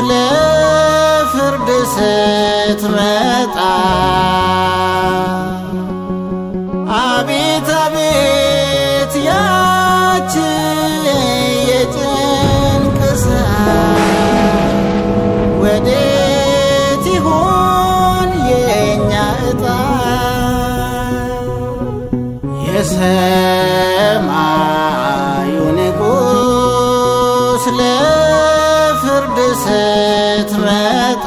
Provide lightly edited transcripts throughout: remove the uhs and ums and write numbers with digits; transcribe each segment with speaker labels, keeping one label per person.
Speaker 1: ለፍርድ ስትመጣ አቤት አቤት ያች የጭንቅ ሰዓት ወዴት ይሆን የእኛ ዕጣ? የሰማዩ ንጉሥ ለፍርድ ስትመጣ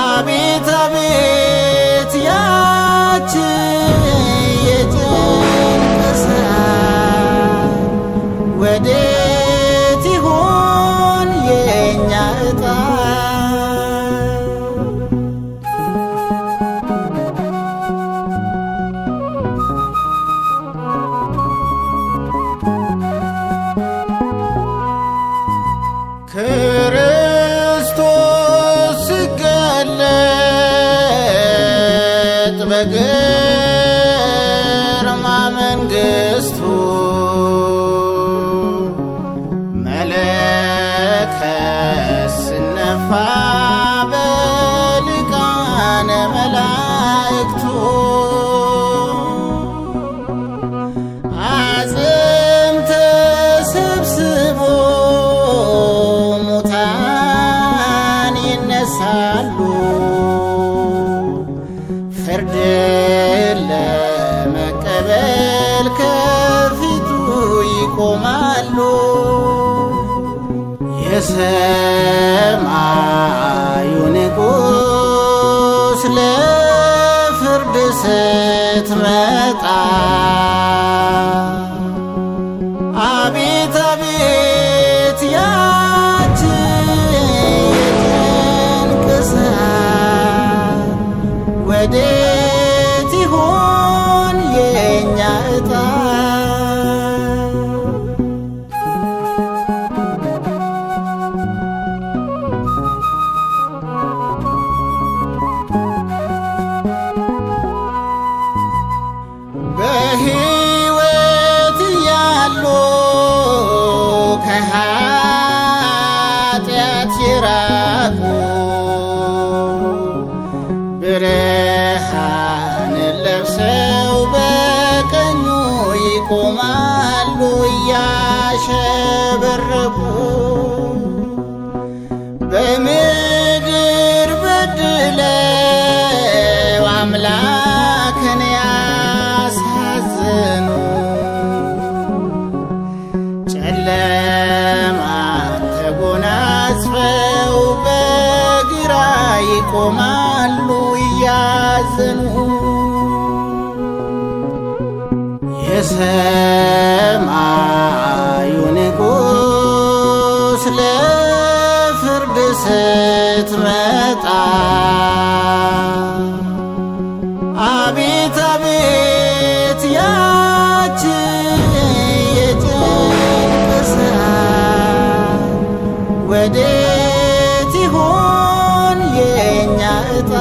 Speaker 1: አቤት አቤት ያች የጭንቅ ሰዓት ወዴት ይሆን የእኛ ዕጣ? ክርስቶስ ሲገለጥ በግርማ መንግሥቱ መለከት ሲነፋ በሊቃነ መላእክቱ አጽም ተሰብስቦ ሙታን ይነሳሉ ፍርድ ለመቀበል ከፊቱ ይቆማሉ። የሰማዩ ንጉሥ ለፍርድ ስትመጣ አቤት አቤት ያች የጭንቅ ሰዓት ወዴት ይሆን የእኛ ዕጣ? በሕይወት እያሉ ከኃጢአት የራቁ ብርሃንን ለብሰው በቀኙ ይቆማሉ እያሸበረቁ በምድር በድለው አምላክን ያሳዝኑ ጨለማን ተጎናጽፈው በግራ ይቆማሉ እያዘኑ። የሰማዩ ንጉሥ ለፍርድ ስትመጣ አቤት አቤት ያች የጭንቅ ሰዓት ወዴት ይሆን የእኛ ዕጣ?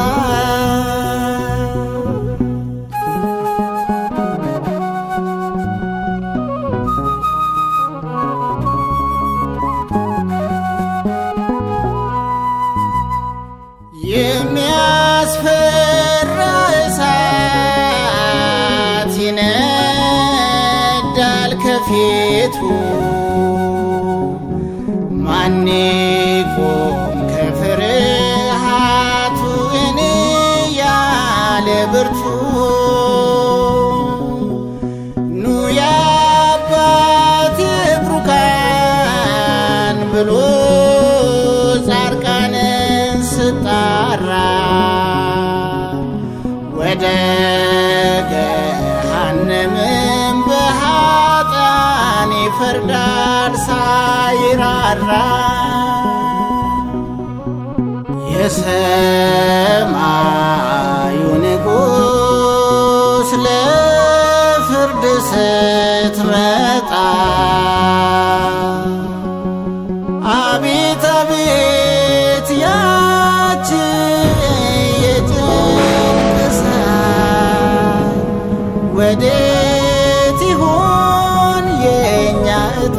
Speaker 1: የሚያስፈራ እሳት ይነዳል ከፊቱ ማን ይቆም ከፍርሃቱ እኔ ያለ ብርቱ ኑ የአባቴ ብሩካን ብሎ ጻድቃንን ስጣራ ወደ ገሃነምም በኃጥአን ይፈርዳል ሳይራራ። የሰማዩ ንጉሥ ለፍርድ ስትመጣ አቤት አቤት ያች የጭንቅ ሰዓት ወዴት ይሆን የእኛ ዕጣ?